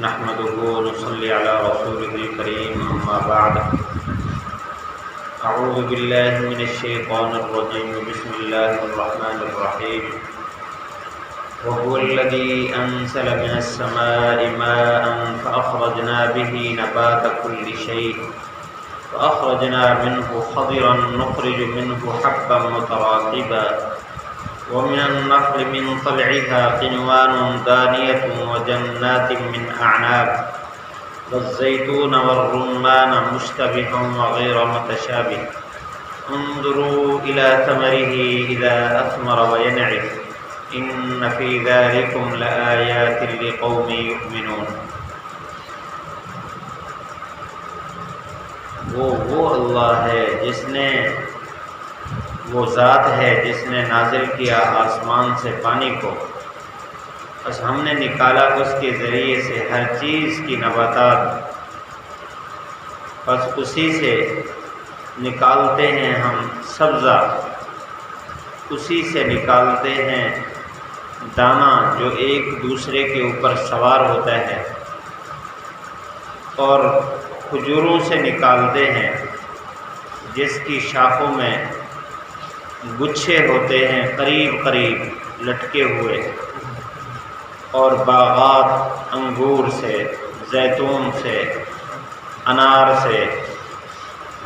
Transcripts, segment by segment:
نحمده ونصلي على رسوله الكريم أما بعد أعوذ بالله من الشيطان الرجيم بسم الله الرحمن الرحيم وهو الذي أنزل من السماء ماء فأخرجنا به نبات كل شيء فأخرجنا منه خضرا نخرج منه حبا متراكبا ومن النخل من طلعها قنوان دانية وجنات من أعناب والزيتون والرمان مشتبها وغير متشابه انظروا إلى ثمره إذا أثمر وينعه إن في ذلكم لآيات لقوم يؤمنون۔ وہ اللہ ہے وہ ذات ہے جس نے نازل کیا آسمان سے پانی کو، بس ہم نے نکالا اس کے ذریعے سے ہر چیز کی نباتات، بس اسی سے نکالتے ہیں ہم سبزہ، اسی سے نکالتے ہیں دانہ جو ایک دوسرے کے اوپر سوار ہوتا ہے، اور کھجوروں سے نکالتے ہیں جس کی شاخوں میں گچھے ہوتے ہیں قریب قریب لٹکے ہوئے، اور باغات انگور سے، زیتون سے، انار سے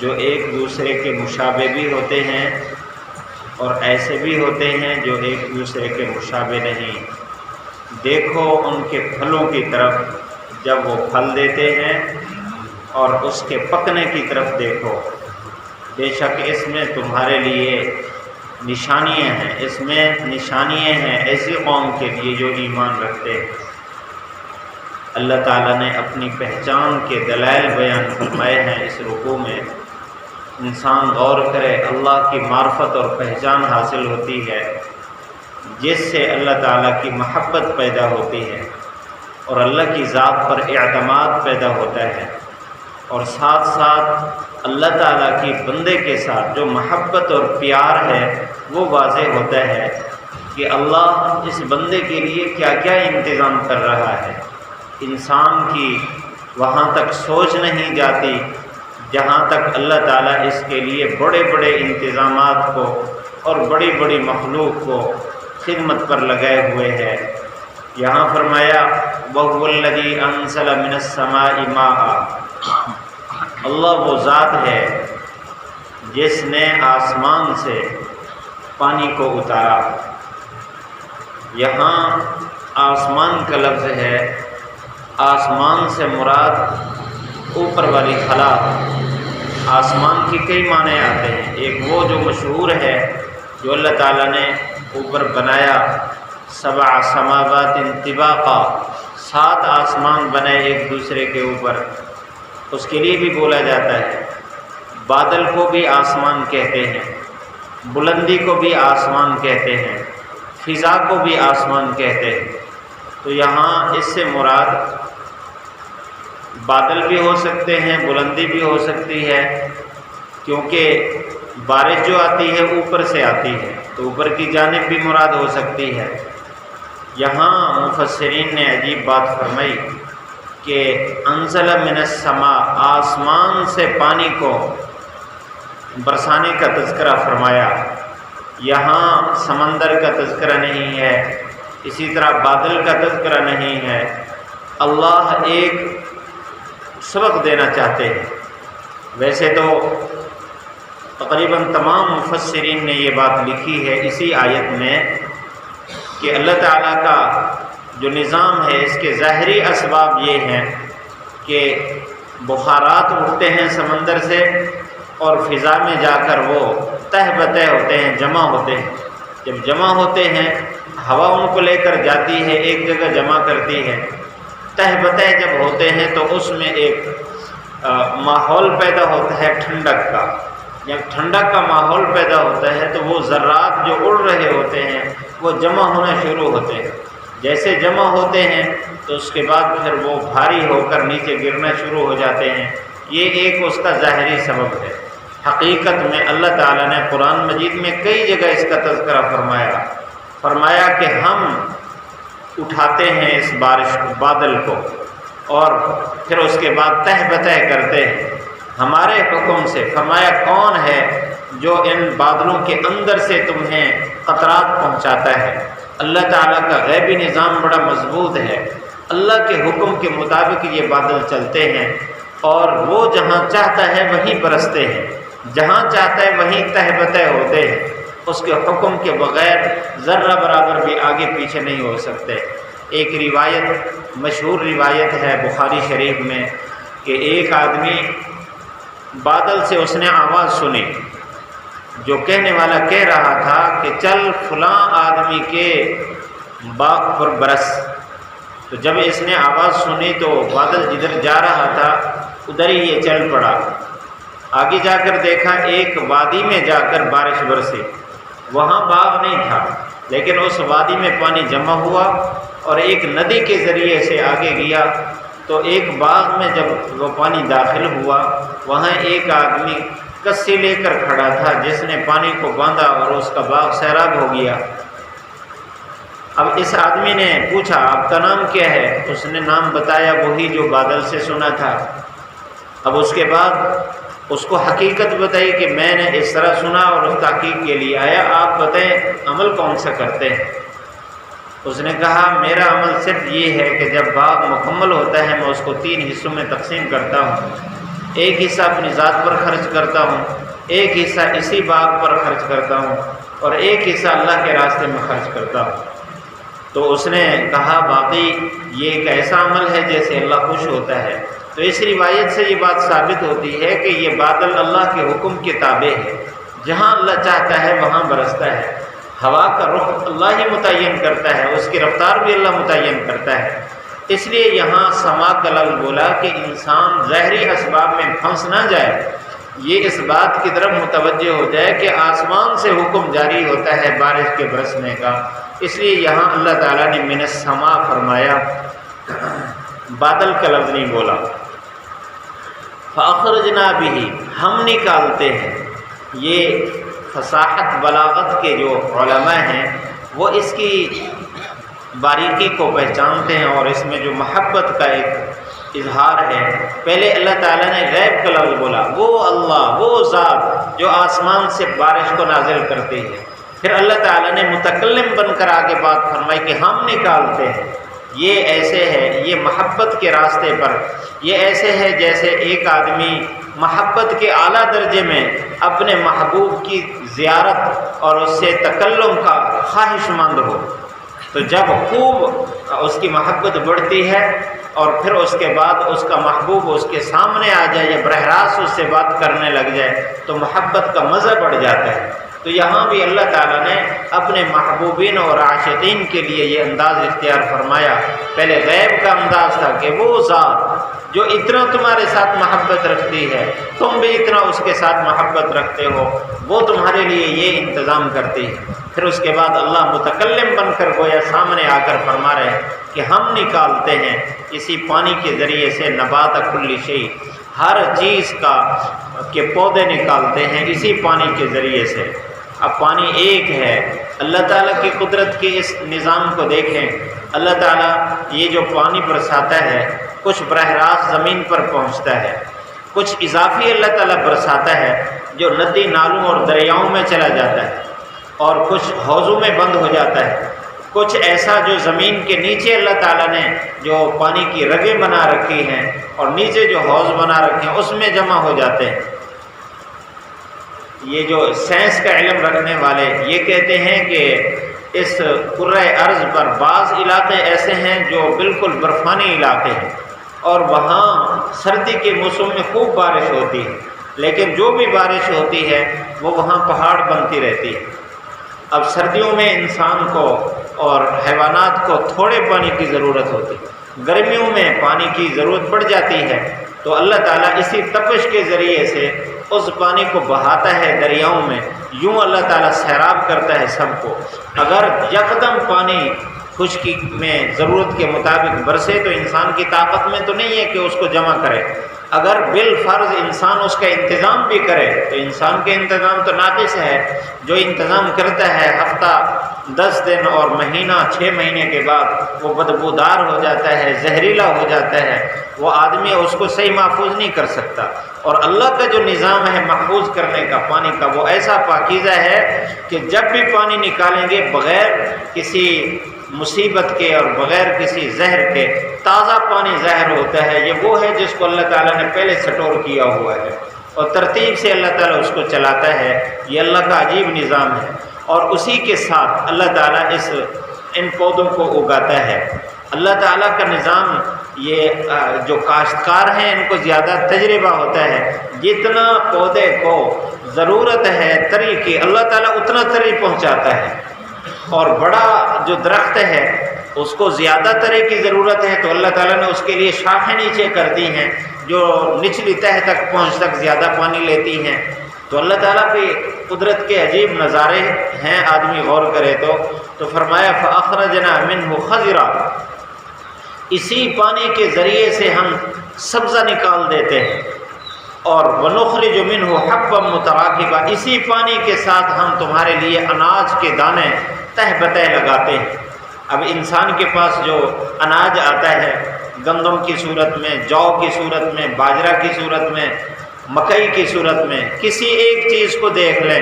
جو ایک دوسرے کے مشابہ بھی ہوتے ہیں اور ایسے بھی ہوتے ہیں جو ایک دوسرے کے مشابہ نہیں۔ دیکھو ان کے پھلوں کی طرف جب وہ پھل دیتے ہیں، اور اس کے پکنے کی طرف دیکھو، بے شک اس میں تمہارے لیے نشانیاں ہیں، اس میں نشانیاں ہیں ایسی قوم کے لیے جو ایمان رکھتے ہیں۔ اللہ تعالیٰ نے اپنی پہچان کے دلائل بیان فرمائے ہیں اس رکوع میں۔ انسان غور کرے، اللہ کی معرفت اور پہچان حاصل ہوتی ہے جس سے اللہ تعالیٰ کی محبت پیدا ہوتی ہے اور اللہ کی ذات پر اعتماد پیدا ہوتا ہے، اور ساتھ ساتھ اللہ تعالیٰ کی بندے کے ساتھ جو محبت اور پیار ہے وہ واضح ہوتا ہے کہ اللہ اس بندے کے لیے کیا کیا انتظام کر رہا ہے۔ انسان کی وہاں تک سوچ نہیں جاتی جہاں تک اللہ تعالیٰ اس کے لیے بڑے بڑے انتظامات کو اور بڑی بڑی مخلوق کو خدمت پر لگائے ہوئے ہے۔ یہاں فرمایا وَهُوَ الَّذِي أَنزَلَ مِنَ السَّمَاءِ مَاءً، اللہ وہ ذات ہے جس نے آسمان سے پانی کو اتارا۔ یہاں آسمان کا لفظ ہے، آسمان سے مراد اوپر والی خلا۔ آسمان کی کئی معنی آتے ہیں، ایک وہ جو مشہور ہے جو اللہ تعالیٰ نے اوپر بنایا، 7 سماوات طباقا، 7 آسمان بنائے ایک دوسرے کے اوپر، اس کے لیے بھی بولا جاتا ہے۔ بادل کو بھی آسمان کہتے ہیں، بلندی کو بھی آسمان کہتے ہیں، فضا کو بھی آسمان کہتے ہیں۔ تو یہاں اس سے مراد بادل بھی ہو سکتے ہیں، بلندی بھی ہو سکتی ہے، کیونکہ بارش جو آتی ہے اوپر سے آتی ہے تو اوپر کی جانب بھی مراد ہو سکتی ہے۔ یہاں مفسرین نے عجیب بات فرمائی کہ انزل من السماء، آسمان سے پانی کو برسانے کا تذکرہ فرمایا۔ یہاں سمندر کا تذکرہ نہیں ہے، اسی طرح بادل کا تذکرہ نہیں ہے۔ اللہ ایک سبق دینا چاہتے ہیں۔ ویسے تو تقریباً تمام مفسرین نے یہ بات لکھی ہے اسی آیت میں کہ اللہ تعالیٰ کا جو نظام ہے اس کے ظاہری اسباب یہ ہیں کہ بخارات اٹھتے ہیں سمندر سے اور فضا میں جا کر وہ تہ بتہ ہوتے ہیں، جمع ہوتے ہیں۔ جب جمع ہوتے ہیں ہوا ان کو لے کر جاتی ہے، ایک جگہ جمع کرتی ہے۔ تہ بتہ جب ہوتے ہیں تو اس میں ایک ماحول پیدا ہوتا ہے ٹھنڈک کا۔ جب ٹھنڈک کا ماحول پیدا ہوتا ہے تو وہ ذرات جو اڑ رہے ہوتے ہیں وہ جمع ہونا شروع ہوتے ہیں۔ جیسے جمع ہوتے ہیں تو اس کے بعد پھر وہ بھاری ہو کر نیچے گرنا شروع ہو جاتے ہیں۔ یہ ایک اس کا ظاہری سبب ہے۔ حقیقت میں اللہ تعالیٰ نے قرآن مجید میں کئی جگہ اس کا تذکرہ فرمایا کہ ہم اٹھاتے ہیں اس بادل کو، اور پھر اس کے بعد تہ بتہ کرتے ہیں ہمارے حکم سے۔ فرمایا کون ہے جو ان بادلوں کے اندر سے تمہیں قطرات پہنچاتا ہے؟ اللہ تعالیٰ کا غیبی نظام بڑا مضبوط ہے، اللہ کے حکم کے مطابق یہ بادل چلتے ہیں، اور وہ جہاں چاہتا ہے وہیں برستے ہیں، جہاں چاہتا ہے وہیں تہ بتہ ہوتے ہیں، اس کے حکم کے بغیر ذرہ برابر بھی آگے پیچھے نہیں ہو سکتے۔ ایک روایت، مشہور روایت ہے بخاری شریف میں، کہ ایک آدمی بادل سے اس نے آواز سنی، جو کہنے والا کہہ رہا تھا کہ چل فلاں آدمی کے باغ پر برس۔ تو جب اس نے آواز سنی تو بادل جدھر جا رہا تھا ادھر ہی یہ چل پڑا۔ آگے جا کر دیکھا ایک وادی میں جا کر بارش برسی، وہاں باغ نہیں تھا، لیکن اس وادی میں پانی جمع ہوا اور ایک ندی کے ذریعے سے آگے گیا، تو ایک باغ میں جب وہ پانی داخل ہوا وہاں ایک آدمی کسی لے کر کھڑا تھا جس نے پانی کو باندھا اور اس کا باغ سیراب ہو گیا۔ اب اس آدمی نے پوچھا آپ کا نام کیا ہے؟ اس نے نام بتایا وہی جو بادل سے سنا تھا۔ اب اس کے بعد اس کو حقیقت بتائی کہ میں نے اس طرح سنا اور اس تحقیق کے لیے آیا، آپ بتائیں عمل کون سا کرتے ہیں؟ اس نے کہا میرا عمل صرف یہ ہے کہ جب باغ مکمل ہوتا ہے میں اس کو 3 حصوں میں تقسیم کرتا ہوں، ایک حصہ اپنی ذات پر خرچ کرتا ہوں، ایک حصہ اسی باغ پر خرچ کرتا ہوں، اور ایک حصہ اللہ کے راستے میں خرچ کرتا ہوں۔ تو اس نے کہا باقی یہ ایک ایسا عمل ہے جیسے اللہ خوش ہوتا ہے۔ تو اس روایت سے یہ بات ثابت ہوتی ہے کہ یہ بادل اللہ کے حکم کے تابع ہے، جہاں اللہ چاہتا ہے وہاں برستا ہے۔ ہوا کا رخ اللہ ہی متعین کرتا ہے، اس کی رفتار بھی اللہ متعین کرتا ہے۔ اس لیے یہاں سما کا لفظ بولا کہ انسان ظاہری اسباب میں پھنس نہ جائے، یہ اس بات کی طرف متوجہ ہو جائے کہ آسمان سے حکم جاری ہوتا ہے بارش کے برسنے کا۔ اس لیے یہاں اللہ تعالیٰ نے من السما فرمایا، بادل کا لفظ نہیں بولا۔ فَأَخْرَجْنَا بِهِ، ہم نکالتے ہیں۔ یہ فصاحت بلاغت کے جو علماء ہیں وہ اس کی باریکی کو پہچانتے ہیں، اور اس میں جو محبت کا ایک اظہار ہے۔ پہلے اللہ تعالیٰ نے غیب کا لفظ بولا، وہ اللہ، وہ ذات جو آسمان سے بارش کو نازل کرتی ہے۔ پھر اللہ تعالیٰ نے متکلم بن کر آگے بات فرمائی کہ ہم نکالتے ہیں۔ یہ ایسے ہے، یہ محبت کے راستے پر، یہ ایسے ہے جیسے ایک آدمی محبت کے اعلیٰ درجے میں اپنے محبوب کی زیارت اور اس سے تکلم کا خواہش مند ہو، تو جب خوب اس کی محبت بڑھتی ہے اور پھر اس کے بعد اس کا محبوب اس کے سامنے آ جائے یا براہ راست اس سے بات کرنے لگ جائے تو محبت کا مزہ بڑھ جاتا ہے۔ تو یہاں بھی اللہ تعالیٰ نے اپنے محبوبین اور عاشقین کے لیے یہ انداز اختیار فرمایا۔ پہلے غیب کا انداز تھا کہ وہ ذات جو اتنا تمہارے ساتھ محبت رکھتی ہے، تم بھی اتنا اس کے ساتھ محبت رکھتے ہو، وہ تمہارے لیے یہ انتظام کرتی ہے۔ پھر اس کے بعد اللہ متکلم بن کر گویا سامنے آ کر فرما رہے ہیں کہ ہم نکالتے ہیں اسی پانی کے ذریعے سے نبات کل شیء، ہر چیز کا کے پودے نکالتے ہیں اسی پانی کے ذریعے سے۔ اب پانی ایک ہے، اللہ تعالیٰ کی قدرت کے اس نظام کو دیکھیں۔ اللہ تعالیٰ یہ جو پانی برساتا ہے کچھ براہ راست زمین پر پہنچتا ہے، کچھ اضافی اللہ تعالیٰ برساتا ہے جو ندی نالوں اور دریاؤں میں چلا جاتا ہے، اور کچھ حوضوں میں بند ہو جاتا ہے، کچھ ایسا جو زمین کے نیچے اللہ تعالیٰ نے جو پانی کی رگیں بنا رکھی ہیں اور نیچے جو حوض بنا رکھے ہیں اس میں جمع ہو جاتے ہیں۔ یہ جو سائنس کا علم رکھنے والے یہ کہتے ہیں کہ اس کرۂ ارض پر بعض علاقے ایسے ہیں جو بالکل برفانی علاقے ہیں اور وہاں سردی کے موسم میں خوب بارش ہوتی ہے، لیکن جو بھی بارش ہوتی ہے وہ وہاں پہاڑ بنتی رہتی ہے۔ اب سردیوں میں انسان کو اور حیوانات کو تھوڑے پانی کی ضرورت ہوتی ہے، گرمیوں میں پانی کی ضرورت پڑ جاتی ہے، تو اللہ تعالیٰ اسی تپش کے ذریعے سے اس پانی کو بہاتا ہے دریاؤں میں، یوں اللہ تعالیٰ سیراب کرتا ہے سب کو۔ اگر یکدم پانی خشکی میں ضرورت کے مطابق برسے تو انسان کی طاقت میں تو نہیں ہے کہ اس کو جمع کرے، اگر بالفرض انسان اس کا انتظام بھی کرے تو انسان کے انتظام تو ناقص ہے۔ جو انتظام کرتا ہے ہفتہ 10 دن اور مہینہ 6 مہینے کے بعد وہ بدبودار ہو جاتا ہے، زہریلا ہو جاتا ہے، وہ آدمی اس کو صحیح محفوظ نہیں کر سکتا۔ اور اللہ کا جو نظام ہے محفوظ کرنے کا پانی کا، وہ ایسا پاکیزہ ہے کہ جب بھی پانی نکالیں گے بغیر کسی مصیبت کے اور بغیر کسی زہر کے، تازہ پانی ظاہر ہوتا ہے۔ یہ وہ ہے جس کو اللہ تعالیٰ نے پہلے سٹور کیا ہوا ہے اور ترتیب سے اللہ تعالیٰ اس کو چلاتا ہے۔ یہ اللہ کا عجیب نظام ہے، اور اسی کے ساتھ اللہ تعالیٰ ان پودوں کو اگاتا ہے۔ اللہ تعالیٰ کا نظام، یہ جو کاشتکار ہیں ان کو زیادہ تجربہ ہوتا ہے، جتنا پودے کو ضرورت ہے تری کی، اللہ تعالیٰ اتنا تری پہنچاتا ہے۔ اور بڑا جو درخت ہے اس کو زیادہ ترے کی ضرورت ہے تو اللہ تعالیٰ نے اس کے لیے شاخیں نیچے کر دی ہیں جو نچلی تہ تک پہنچ تک زیادہ پانی لیتی ہیں۔ تو اللہ تعالیٰ کی قدرت کے عجیب نظارے ہیں، آدمی غور کرے تو فرمایا فَأَخْرَجْنَا مِنْهُ خَضِرًا، اسی پانی کے ذریعے سے ہم سبزہ نکال دیتے ہیں، اور وَنُخْرِجُ مِنْهُ حَبًّا مُتَرَاكِبًا، اسی پانی کے ساتھ ہم تمہارے لیے اناج کے دانے تہ بتہ لگاتے ہیں۔ اب انسان کے پاس جو اناج آتا ہے گندم کی صورت میں، جو کی صورت میں، باجرہ کی صورت میں، مکئی کی صورت میں، کسی ایک چیز کو دیکھ لیں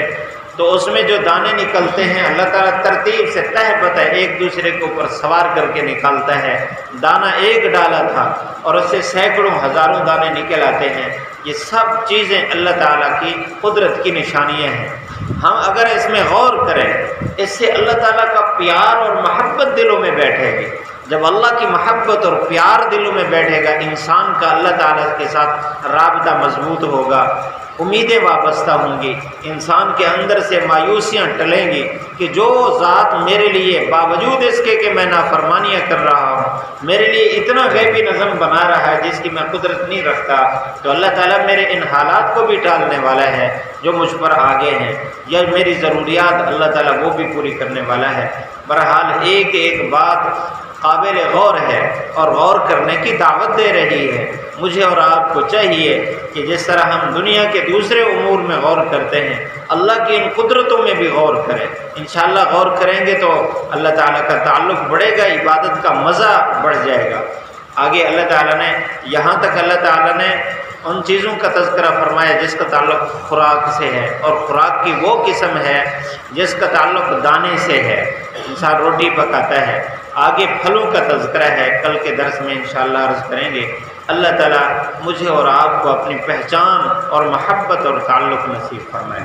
تو اس میں جو دانے نکلتے ہیں اللہ تعالیٰ ترتیب سے تہ بتہ ایک دوسرے کے اوپر سوار کر کے نکالتا ہے۔ دانہ ایک ڈالا تھا اور اس سے سینکڑوں ہزاروں دانے نکل آتے ہیں۔ یہ سب چیزیں اللہ تعالیٰ کی قدرت کی نشانیاں ہیں۔ ہم اگر اس میں غور کریں، اس سے اللہ تعالیٰ کا پیار اور محبت دلوں میں بیٹھے گی۔ جب اللہ کی محبت اور پیار دلوں میں بیٹھے گا، انسان کا اللہ تعالیٰ کے ساتھ رابطہ مضبوط ہوگا، امیدیں وابستہ ہوں گی، انسان کے اندر سے مایوسیاں ٹلیں گی کہ جو ذات میرے لیے باوجود اس کے کہ میں نافرمانیاں کر رہا ہوں میرے لیے اتنا غیبی نظم بنا رہا ہے جس کی میں قدرت نہیں رکھتا، تو اللہ تعالیٰ میرے ان حالات کو بھی ٹالنے والا ہے جو مجھ پر آگے ہیں، یا میری ضروریات اللہ تعالیٰ وہ بھی پوری کرنے والا ہے۔ بہرحال ایک ایک بات قابل غور ہے اور غور کرنے کی دعوت دے رہی ہے۔ مجھے اور آپ کو چاہیے کہ جس طرح ہم دنیا کے دوسرے امور میں غور کرتے ہیں، اللہ کی ان قدرتوں میں بھی غور کریں۔ انشاءاللہ غور کریں گے تو اللہ تعالیٰ کا تعلق بڑھے گا، عبادت کا مزہ بڑھ جائے گا۔ آگے اللہ تعالیٰ نے یہاں تک اللہ تعالیٰ نے ان چیزوں کا تذکرہ فرمایا جس کا تعلق خوراک سے ہے، اور خوراک کی وہ قسم ہے جس کا تعلق دانے سے ہے، انسان روٹی پکاتا ہے۔ آگے پھلوں کا تذکرہ ہے، کل کے درس میں انشاءاللہ عرض کریں گے۔ اللہ تعالیٰ مجھے اور آپ کو اپنی پہچان اور محبت اور تعلق نصیب فرمائے۔